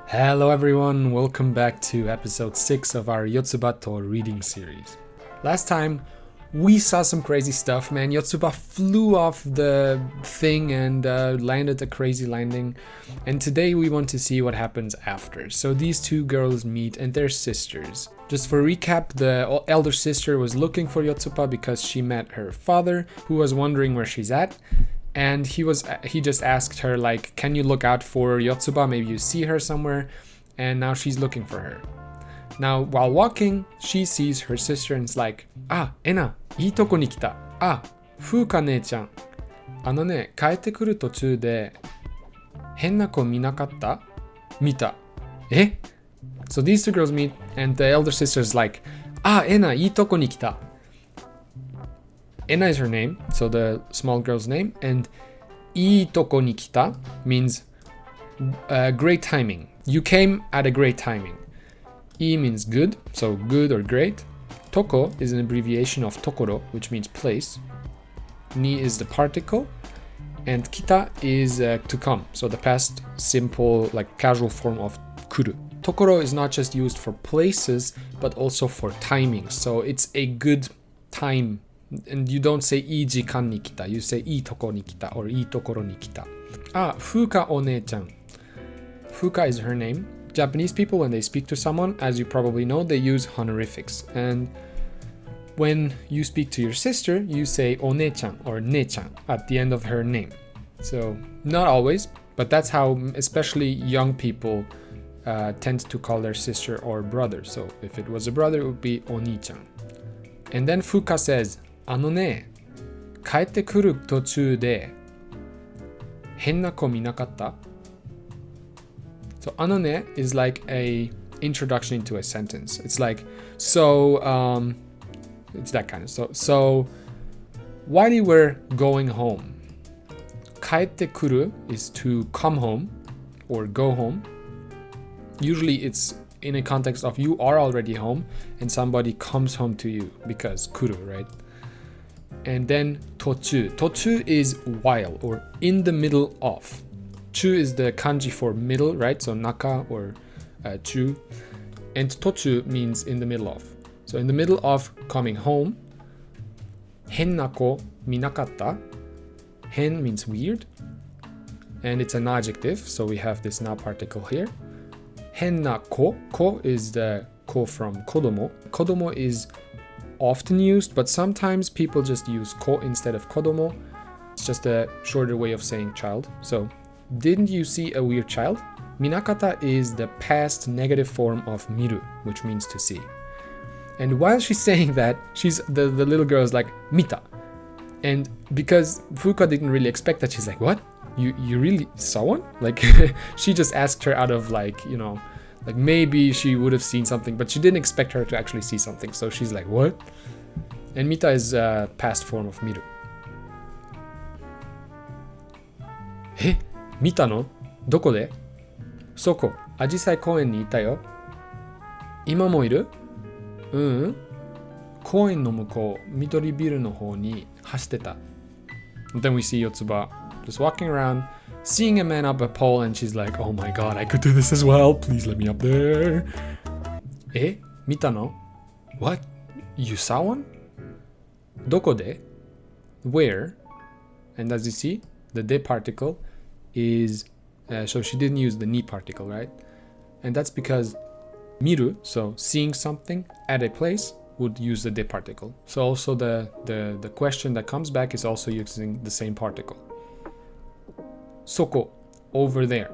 Hello everyone, welcome back to episode 6 of our Yotsubato reading series. Last time we saw some crazy stuff, man. Yotsuba flew off the thing and landed a crazy landing. And today we want to see what happens after. So these two girls meet and they're sisters. Just for recap, the elder sister was looking for Yotsuba because she met her father, who was wondering where she's at. And he just asked her, like, can you look out for Yotsuba? Maybe you see her somewhere. And now she's looking for her. Now, while walking, she sees her sister and is like, Ena, いいとこに来た。風花姉ちゃん。帰ってくる途中で、変な子見なかった？見た。え? So these two girls meet and the elder sister is like, Ena, いいとこに来た。Ena is her name, so the small girl's name, and いいとこに来た means great timing. You came at a great timing. I means good, so good or great. Toko is an abbreviation of tokoro, which means place. Ni is the particle, and kita is to come, so the past simple, like casual form of kuru. Tokoro is not just used for places, but also for timing, so it's a good time. And you don't say いい時間に来た, you say いいとこに来た or いいところに来た. Fuka one-chan. Fuka is her name. Japanese people, when they speak to someone, as you probably know, they use honorifics. And when you speak to your sister, you say one-chan or ne-chan at the end of her name. So not always, but that's how especially young people tend to call their sister or brother. So if it was a brother, it would be oni-chan. And then Fuka says, 帰ってくる途中で変な子見なかった? So is like a introduction into a sentence. It's like, so it's that kind of stuff. So while you were going home, 帰ってくる is to come home or go home. Usually it's in a context of you are already home and somebody comes home to you because kuru, right? And then tochu. Tochu is while or in the middle of. Chu is the kanji for middle, right? So naka or chu. And tochu means in the middle of. So in the middle of coming home, henna ko minakatta. Hen means weird. And it's an adjective, so we have this na particle here. Henna ko. Ko is the ko from kodomo. Kodomo is often used, but sometimes people just use ko instead of kodomo. It's just a shorter way of saying child. So, didn't you see a weird child? Minakata is the past negative form of miru, which means to see. And while she's saying that, the little girl is like, mita. And because Fuka didn't really expect that, she's like, what? You really saw one? Like, she just asked her out of like, you know, like maybe she would have seen something, but she didn't expect her to actually see something. So she's like, what? And mita is a past form of miru. 見たの? どこで? そこ、アジサイ公園にいたよ。今もいる? 公園の向こう、緑ビルの方に走ってた. Then we see Yotsuba just walking around, seeing a man up a pole, and she's like, oh my god, I could do this as well. Please let me up there. 見たの? What? You saw one? どこで? Where? And as you see, the de particle is, so she didn't use the ni particle, right? And that's because miru, so seeing something at a place, would use the de particle. So also the question that comes back is also using the same particle. Soko, over there.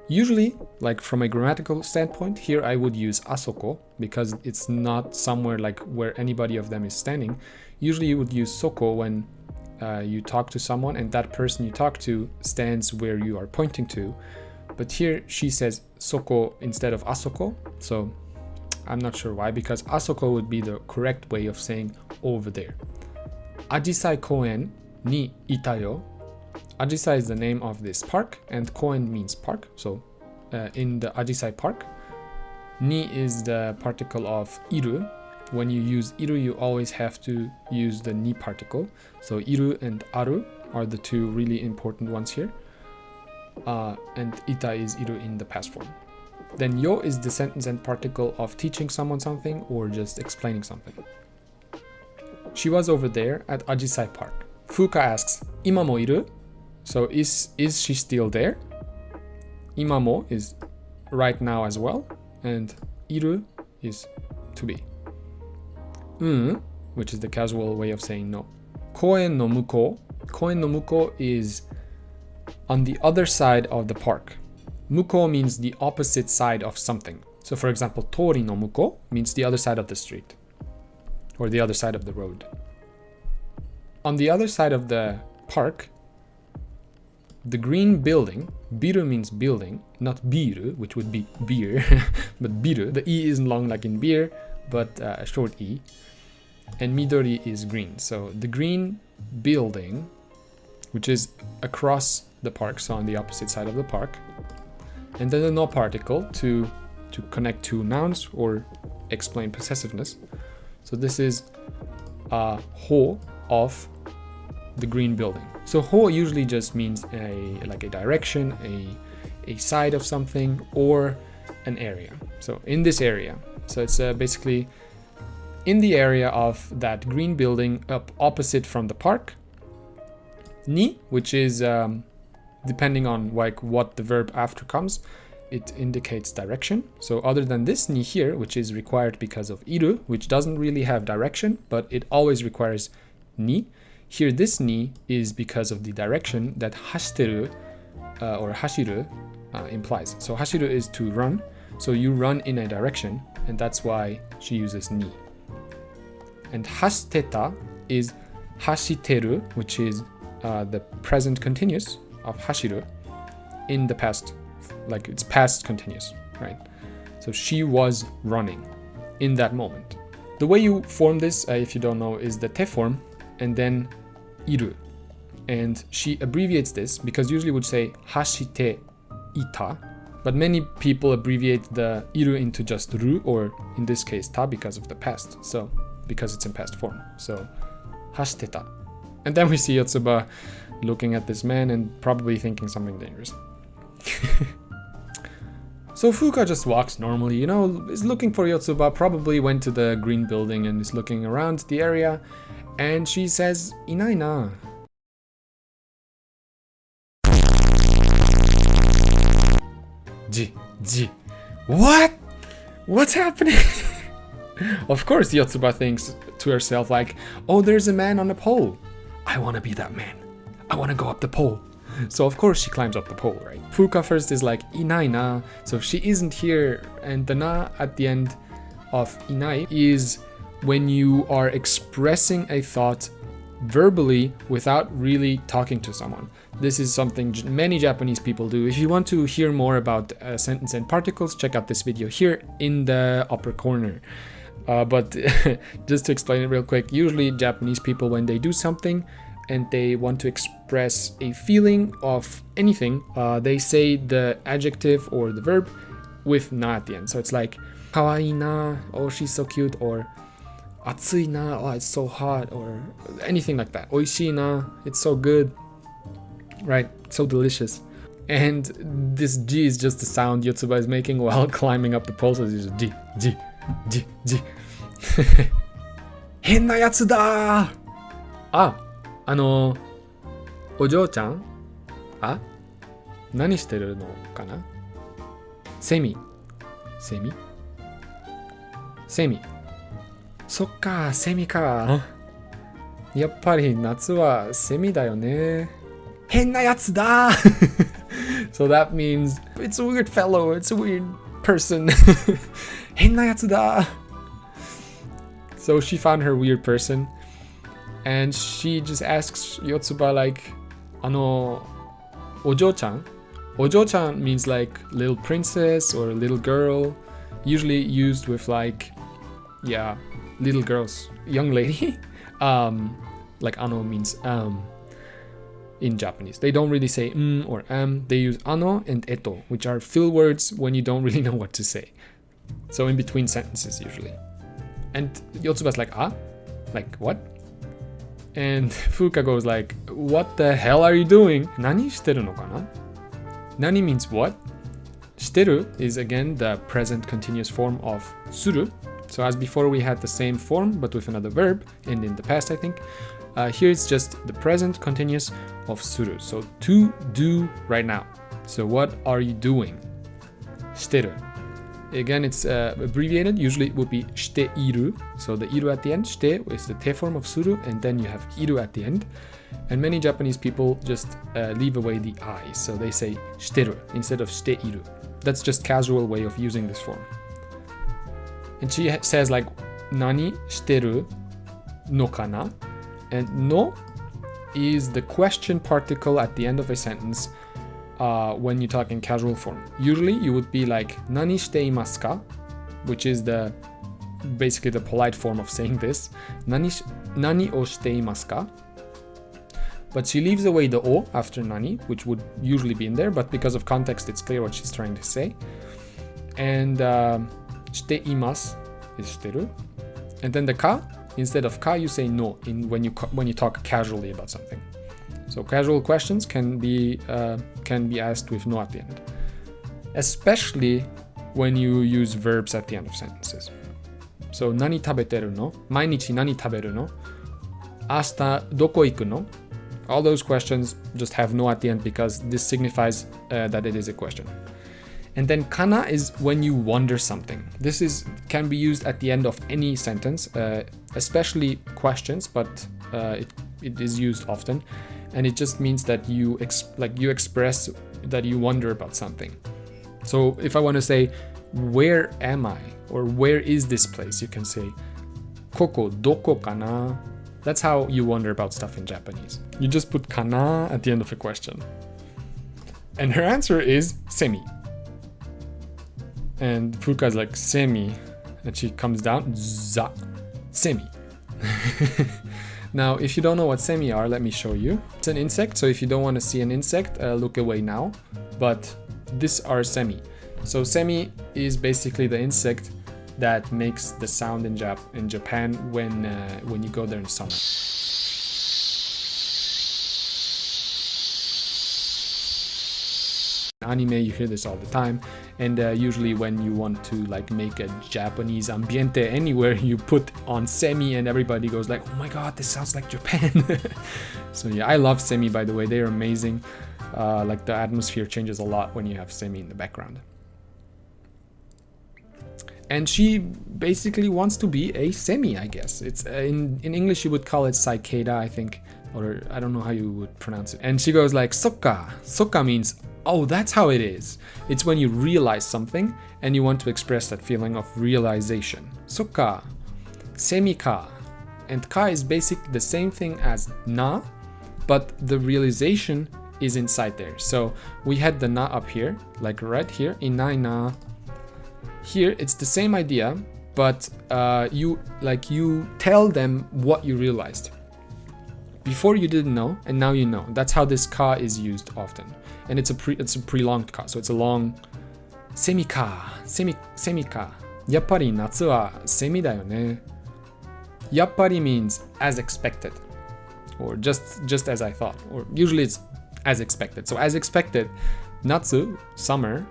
Usually, like from a grammatical standpoint, here I would use asoko because it's not somewhere like where anybody of them is standing. Usually you would use soko when you talk to someone and that person you talk to stands where you are pointing to. But here she says soko instead of asoko. So I'm not sure why, because asoko would be the correct way of saying over there. Ajisai koen ni itayo. Ajisai is the name of this park, and koen means park. So in the Ajisai park, ni is the particle of iru. When you use iru, you always have to use the ni particle. So iru and aru are the two really important ones here. And ita is iru in the past form. then yo is the sentence end particle of teaching someone something or just explaining something. She was over there at Ajisai Park. Fuka asks, Ima mo iru? So is she still there? Ima mo is right now as well, and iru is to be. Which is the casual way of saying no. Koen no mukou. Koen no mukou is on the other side of the park. Mukou means the opposite side of something. So for example, tori no mukou means the other side of the street or the other side of the road. On the other side of the park, the green building, biru means building, not biru, which would be beer, but biru. The e isn't long like in beer, but a short e. And midori is green. So the green building, which is across the park, so on the opposite side of the park, and then the no particle to connect two nouns or explain possessiveness. So this is ho of the green building. So ho usually just means a direction, a side of something, or an area. So in this area. So it's basically in the area of that green building up opposite from the park. Ni, which is depending on like what the verb after comes, it indicates direction. So other than this ni here, which is required because of iru, which doesn't really have direction, but it always requires ni. Here this ni is because of the direction that hashiteru or hashiru implies. So hashiru is to run. So you run in a direction, and that's why she uses ni. And hashiteta is hashiteru, which is the present continuous of hashiru in the past, like it's past continuous, right? So she was running in that moment. The way you form this, if you don't know, is the te form and then iru. And she abbreviates this because usually would say hashite ita, but many people abbreviate the iru into just ru, or in this case ta, because of the past. So because it's in past form. So hashiteta. And then we see Yotsuba looking at this man and probably thinking something dangerous. So Fuka just walks normally, is looking for Yotsuba, probably went to the green building and is looking around the area, and she says, "Inai na." What? What's happening? Of course, Yotsuba thinks to herself like, oh, there's a man on a pole. I want to be that man. I want to go up the pole. So of course she climbs up the pole, right? Fuka first is like, inai na. So she isn't here. And the na at the end of inai is when you are expressing a thought verbally without really talking to someone. This is something many Japanese people do. If you want to hear more about sentence and particles, check out this video here in the upper corner. But just to explain it real quick, usually Japanese people, when they do something and they want to express a feeling of anything, they say the adjective or the verb with na at the end. So it's like, kawaii na, oh, she's so cute, or atsui na, oh, it's so hot, or anything like that. Oishii na, it's so good, right? So delicious. And this ji is just the sound Yotsuba is making while climbing up the pole. So it's just ji. 変なやつだー。お嬢ちゃん、何してるのかな？セミ。そっか、セミか。やっぱり夏はセミだよね。変なやつだー。So that means it's a weird fellow, it's a weird person. 変なやつだ。So she found her weird person, and she just asks Yotsuba like, お嬢ちゃん? お嬢ちゃん means like little princess or little girl, usually used with like, yeah, little girls, young lady. Like ano means in Japanese. They don't really say or they use ano and eto, which are fill words when you don't really know what to say. So in between sentences usually. And Yotsuba's like, like what? And Fuka goes like, what the hell are you doing? 何してるのかな? Nani means what? Shiteru is again the present continuous form of suru. So as before, we had the same form, but with another verb, and in the past, I think. Here it's just the present continuous of suru. So to do right now. So what are you doing? Shiteru. Again, it's abbreviated. Usually it would be shiteiru. So the iru at the end, shite is the te form of suru, and then you have iru at the end. And many Japanese people just leave away the I. So they say shiteru instead of shiteiru. That's just casual way of using this form. And she says like, nani shiteru no kana? And no is the question particle at the end of a sentence when you talk in casual form. Usually you would be like, nani shite imasu ka? Which is basically the polite form of saying this. Nani o shite imasu ka? But she leaves away the o after nani, which would usually be in there, but because of context, it's clear what she's trying to say. And shite imasu is shiteru. And then the ka, instead of ka, you say no when you talk casually about something. So casual questions can be asked with no at the end, especially when you use verbs at the end of sentences. So nani tabeteru no? Mainichi nani taberu no? Ashita doko iku no? All those questions just have no at the end because this signifies that it is a question. And then kana is when you wonder something. This can be used at the end of any sentence, especially questions, but it is used often. And it just means that you express that you wonder about something. So if I want to say, where am I? Or where is this place? You can say, koko doko kana? That's how you wonder about stuff in Japanese. You just put kana at the end of a question. And her answer is semi. And Furuka is like, semi. And she comes down, za, semi. Now, if you don't know what semi are, let me show you. It's an insect, so if you don't want to see an insect, look away now. But these are semi. So semi is basically the insect that makes the sound in Japan when you go there in summer. Anime, you hear this all the time, and usually when you want to like make a Japanese ambiente anywhere, you put on semi and everybody goes like, oh my god, this sounds like Japan. So yeah, I love semi, by the way. They're amazing. Like the atmosphere changes a lot when you have semi in the background. And she basically wants to be a semi, I guess. It's in English you would call it cicada, I think, or I don't know how you would pronounce it. And she goes like, sokka. Sokka means, oh, that's how it is. It's when you realize something and you want to express that feeling of realization. Sokka, semi ka. And ka is basically the same thing as na, but the realization is inside there. So we had the na up here, like right here, inai na. Here it's the same idea, but you tell them what you realized. Before you didn't know, and now you know. That's how this ka is used often. And it's a prolonged ka, so it's a long semi ka. Yappari natsu wa semi da yo ne. Yappari means as expected, or just as I thought, or usually it's as expected. So as expected, natsu, summer,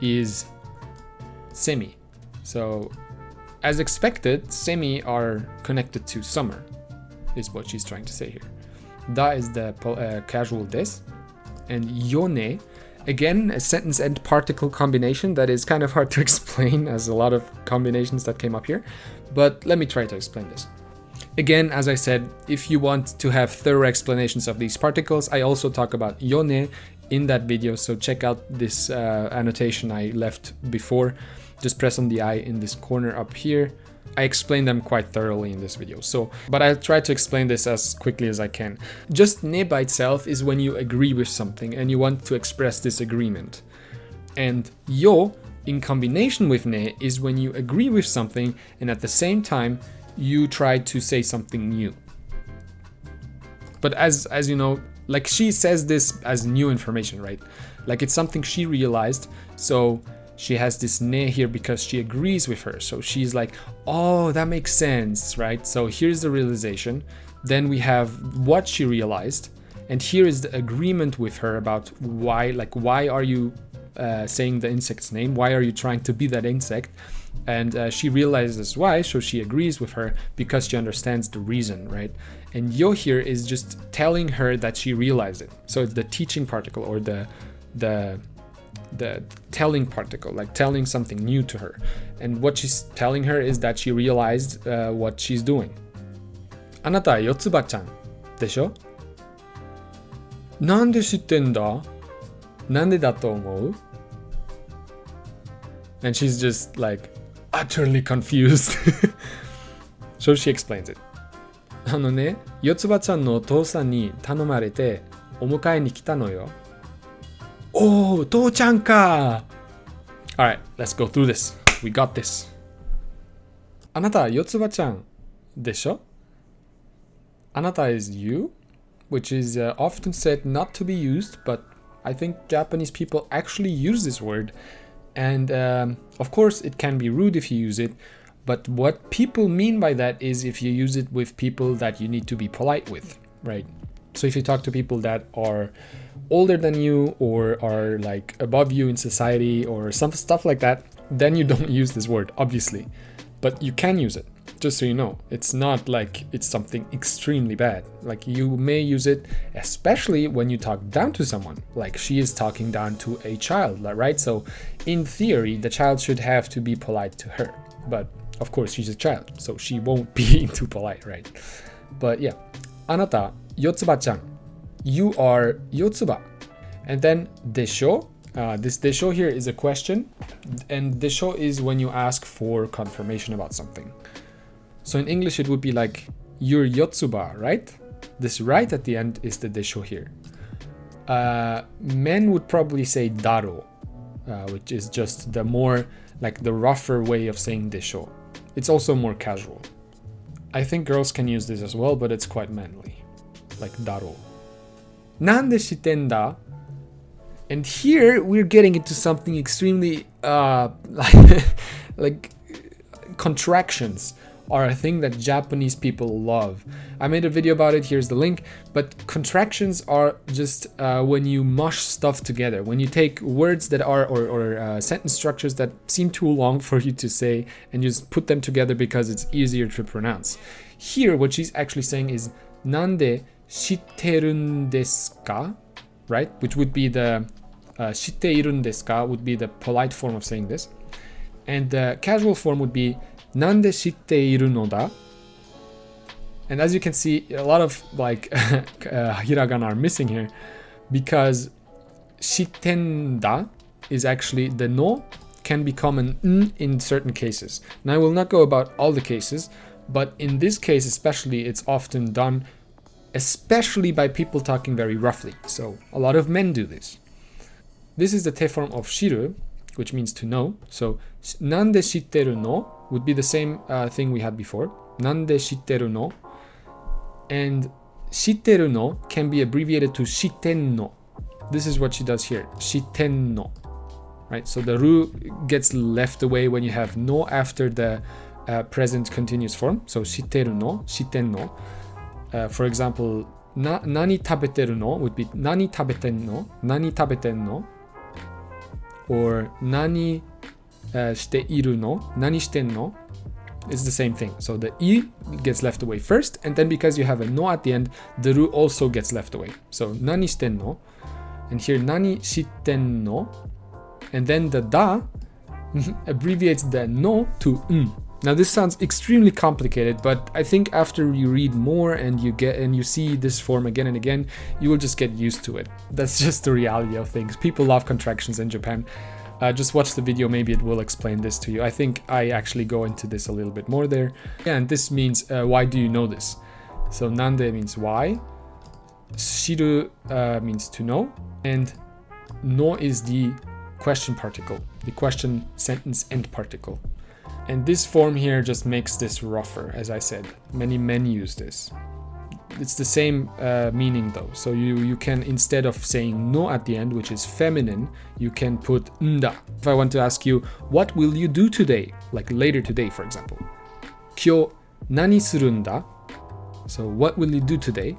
is semi. So as expected, semi are connected to summer, is what she's trying to say here. Da is the casual des. And yone, again, a sentence and particle combination that is kind of hard to explain, as a lot of combinations that came up here. But let me try to explain this. Again, as I said, if you want to have thorough explanations of these particles, I also talk about yone in that video, so check out this annotation I left before. Just press on the I in this corner up here. I explain them quite thoroughly in this video, but I'll try to explain this as quickly as I can. Just ne by itself is when you agree with something and you want to express this agreement. And yo, in combination with ne, is when you agree with something and at the same time you try to say something new. But as you know, like she says this as new information, right? Like it's something she realized, so she has this ne here because she agrees with her. So she's like, oh, that makes sense, right? So here's the realization. Then we have what she realized. And here is the agreement with her about why are you saying the insect's name? Why are you trying to be that insect? And she realizes why, so she agrees with her because she understands the reason, right? And yo here is just telling her that she realized it. So it's the teaching particle, or the telling particle, like telling something new to her. And what she's telling her is that she realized what she's doing. あなたは四つ葉ちゃんでしょ? なんで知ってんだ? なんでだと思う? And she's just like utterly confused. So she explains it. あのね、四つ葉ちゃんのお父さんに頼まれてお迎えに来たのよ。おー、父ちゃんか。Alright, let's go through this. We got this. あなたは四つ葉ちゃんでしょ? あなた is you, which is often said not to be used, but I think Japanese people actually use this word. And of course, it can be rude if you use it. But what people mean by that is if you use it with people that you need to be polite with, right? So if you talk to people that are older than you or are like above you in society or some stuff like that, then you don't use this word, obviously. But you can use it, just so you know. It's not like it's something extremely bad. Like you may use it, especially when you talk down to someone, like she is talking down to a child, right? So in theory, the child should have to be polite to her. But of course, she's a child, so she won't be too polite, right? But yeah, あなた、Yotsubaちゃん. You are Yotsuba. And then desho. This desho here is a question. And desho is when you ask for confirmation about something. So in English, it would be like, you're Yotsuba, right? This right at the end is the desho here. Men would probably say daro, which is just the more, like the rougher way of saying desho. It's also more casual. I think girls can use this as well, but it's quite manly. Like daro. なんで知ってんだ? And here we're getting into something extremely like contractions are a thing that Japanese people love. I made a video about it, here's the link, but contractions are just when you mush stuff together, when you take words that are or sentence structures that seem too long for you to say and you just put them together because it's easier to pronounce. Here what she's actually saying is なんで知ってるんですか? Right? Which would be the 知っているんですか would be the polite form of saying this. And the casual form would be なんで知っているのだ? And as you can see, a lot of like hiragana are missing here because 知ってんだ is actually the no can become an n in certain cases. Now I will not go about all the cases, but in this case especially, it's often done especially by people talking very roughly. So a lot of men do this. This is the te form of shiru, which means to know. So なんで知ってるの would be the same thing we had before. なんで知ってるの and 知ってるの can be abbreviated to 知ってんの. This is what she does here. 知ってんの. Right? So the ru gets left away when you have no after the present continuous form. So 知ってるの, 知ってんの. For example, 何食べてるの would be 何食べてんの? 何食べてんの? Or 何しているの? 何してんの? It's the same thing. So the i gets left away first, and then because you have a no at the end, the ru also gets left away. So 何してんの? And here 何してんの? And then the da abbreviates the no to n. Now this sounds extremely complicated, but I think after you read more and you see this form again and again, you will just get used to it. That's just the reality of things. People love contractions in Japan. Just watch the video, maybe it will explain this to you. I think I actually go into this a little bit more there. Yeah, and this means why do you know this? So nande means why, shiru means to know, and no is the question particle, the question sentence end particle. And this form here just makes this rougher, as I said. Many men use this. It's the same meaning though. So you can, instead of saying no at the end, which is feminine, you can put nda. If I want to ask you, what will you do today? Like later today, for example. Kyo nani suru nda? So what will you do today?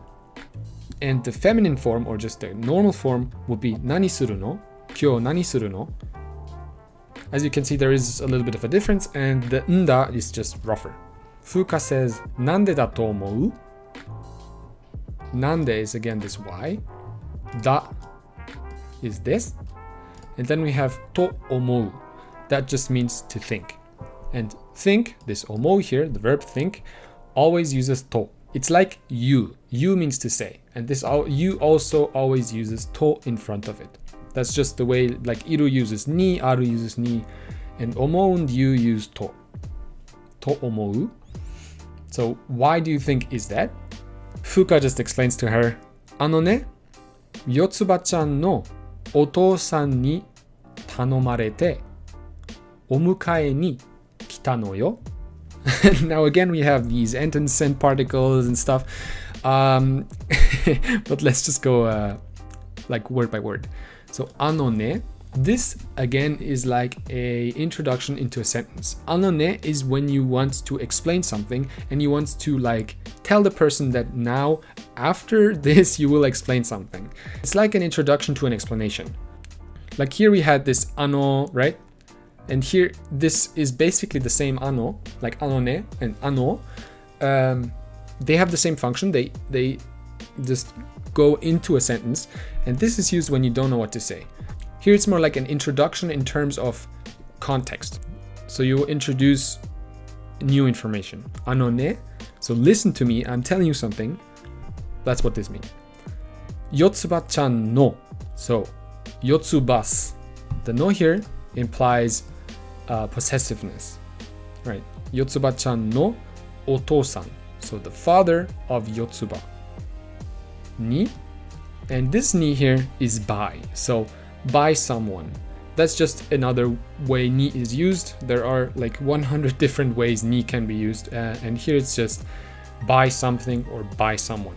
And the feminine form, or just the normal form, would be nani suru no? Kyou nani suru no? As you can see, there is a little bit of a difference, and the nda is just rougher. Fuka says, Nande da to omou? Nande is again this why. Da is this. And then we have to omou. That just means to think. And think, this omou here, the verb think, always uses to. It's like you. You means to say. And this you also always uses to in front of it. That's just the way, like iru uses ni, aru uses ni, and omou and you use to. To omou. So why do you think is that? Fuka just explains to her, Ano ne, Yotsuba-chan no otou-san ni tanomarete omukae ni kita no yo. Now again we have these ends and particles and stuff, but let's just go like word by word. So ano ne, this again is like a introduction into a sentence. Ano ne is when you want to explain something and you want to like tell the person that now after this you will explain something. It's like an introduction to an explanation. Like here we had this ano, right? And here this is basically the same ano, like ano ne and ano. They have the same function. They just go into a sentence, and this is used when you don't know what to say. Here it's more like an introduction in terms of context. So you introduce new information. Ano ne, so listen to me, I'm telling you something. That's what this means. Yotsuba-chan no, so yotsubas. The no here implies possessiveness, right? Yotsuba-chan no otou-san, so the father of Yotsuba. Ni, and this ni here is by, so by someone. That's just another way ni is used. There are like 100 different ways ni can be used, and here it's just by something or by someone.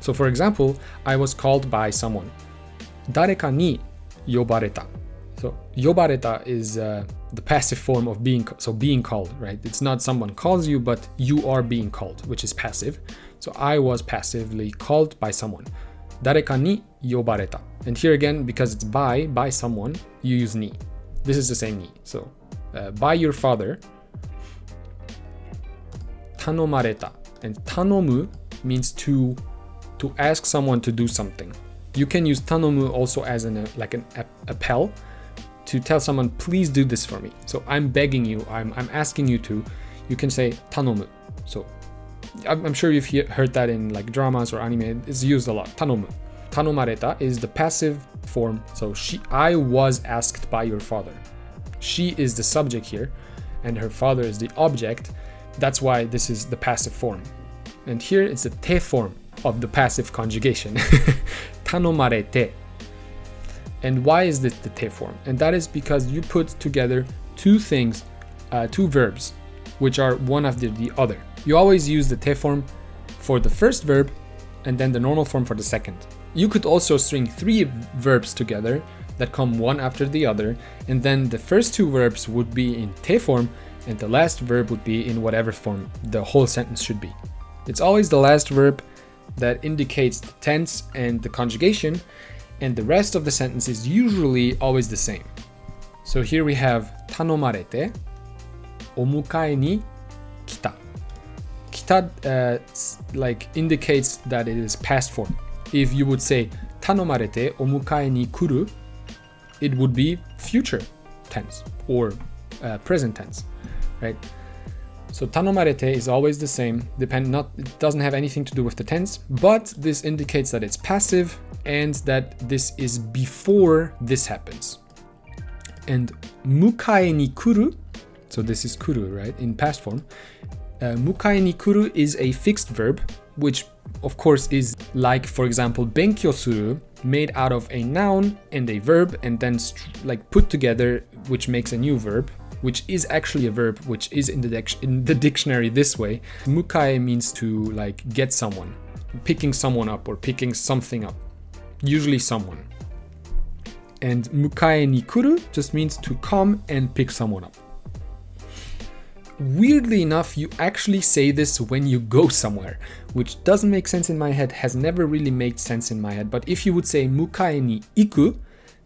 So for example, I was called by someone. Dareka ni yobareta. So yobareta is the passive form of being, so being called, right? It's not someone calls you, but you are being called, which is passive. So I was passively called by someone. Dareka ni yobareta. And here again, because it's by someone, you use ni. This is the same ni. So by your father, tanomareta. And tanomu means to ask someone to do something. You can use tanomu also as an appel, to tell someone, please do this for me. So I'm begging you, I'm asking you to. You can say tanomu. So I'm sure you've heard that in like dramas or anime. It's used a lot. Tanomu. Tanomareta is the passive form. So I was asked by your father. She is the subject here, and her father is the object. That's why this is the passive form. And here it's the te form of the passive conjugation. Tanomarete. And why is this the te form? And that is because you put together two things, two verbs, which are one after the other. You always use the te form for the first verb and then the normal form for the second. You could also string three verbs together that come one after the other, and then the first two verbs would be in te form and the last verb would be in whatever form the whole sentence should be. It's always the last verb that indicates the tense and the conjugation, and the rest of the sentence is usually always the same. So here we have tanomarete, omukae ni kita. Kita like indicates that it is past form. If you would say tanomarete omukae ni kuru, it would be future tense or present tense, right? So tanomarete is always the same, it doesn't have anything to do with the tense, but this indicates that it's passive and that this is before this happens. And mukae ni kuru, so this is kuru, right, in past form. Mukae ni kuru is a fixed verb, which of course is like, for example, benkyou suru, made out of a noun and a verb and then like put together, which makes a new verb, which is actually a verb, which is in the dictionary this way. Mukae means to like get someone, picking someone up or picking something up, usually someone. And mukae ni kuru just means to come and pick someone up. Weirdly enough, you actually say this when you go somewhere, which doesn't make sense in my head, has never really made sense in my head. But if you would say mukae ni iku,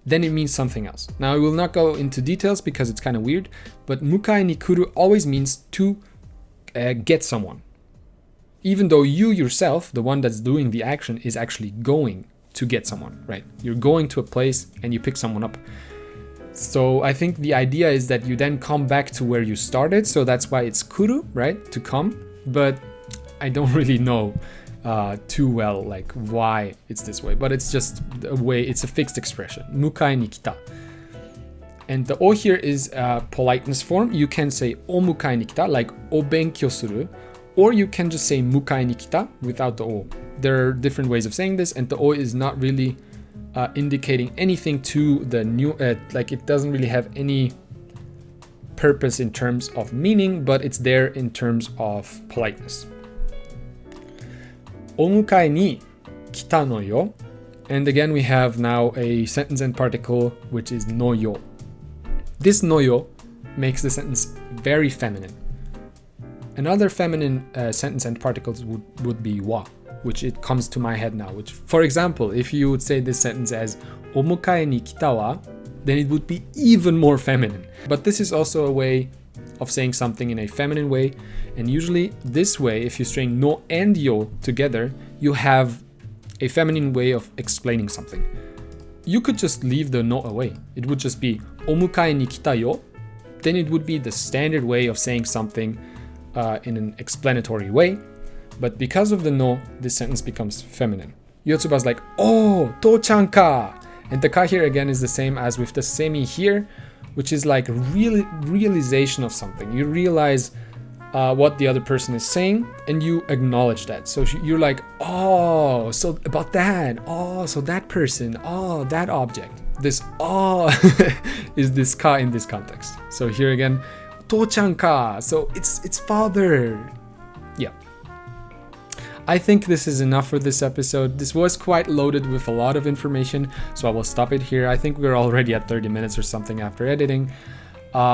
then it means something else. Now, I will not go into details because it's kind of weird, but mukai ni kuru always means to get someone. Even though you yourself, the one that's doing the action, is actually going to get someone, right? You're going to a place and you pick someone up. So I think the idea is that you then come back to where you started. So that's why it's kuru, right? To come. But I don't really know too well like why it's this way. But it's just a way, it's a fixed expression. Mukai ni kita. And the o here is a politeness form. You can say o mukai ni kita, like o benkyou suru. Or you can just say mukai ni kita without the o. There are different ways of saying this, and the o is not really indicating anything to the new, like it doesn't really have any purpose in terms of meaning, but it's there in terms of politeness. Omukai ni kita no yo. And again, we have now a sentence and particle, which is no yo. This no yo makes the sentence very feminine. Another feminine sentence and particles would be wa, which it comes to my head now. Which, for example, if you would say this sentence as omukai ni kita wa, then it would be even more feminine. But this is also a way of saying something in a feminine way. And usually this way, if you string no and yo together, you have a feminine way of explaining something. You could just leave the no away. It would just be omukai ni kita yo. Then it would be the standard way of saying something in an explanatory way. But because of the no, this sentence becomes feminine. Yotsuba's like, oh, to-chan ka. And the ka here again is the same as with the semi here, which is like realization of something. You realize what the other person is saying and you acknowledge that. So you're like, oh, so about that. Oh, so that person. Oh, that object. This oh is this ka in this context. So here again, to-chan ka. So it's father. Yeah. I think this is enough for this episode. This was quite loaded with a lot of information, so I will stop it here. I think we're already at 30 minutes or something after editing.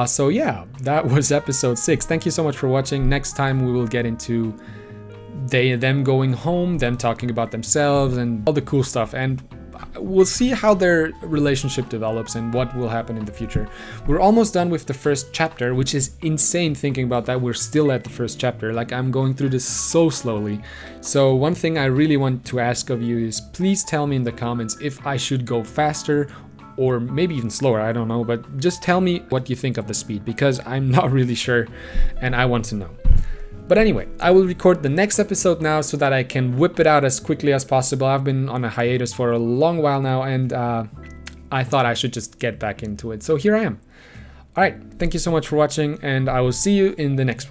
So yeah, that was episode 6. Thank you so much for watching. Next time we will get into them going home, them talking about themselves and all the cool stuff. And we'll see how their relationship develops and what will happen in the future. We're almost done with the first chapter, which is insane thinking about that. We're still at the first chapter. Like, I'm going through this so slowly. So one thing I really want to ask of you is please tell me in the comments if I should go faster or maybe even slower. I don't know, but just tell me what you think of the speed, because I'm not really sure and I want to know. But anyway, I will record the next episode now so that I can whip it out as quickly as possible. I've been on a hiatus for a long while now, and I thought I should just get back into it. So here I am. All right, thank you so much for watching, and I will see you in the next one.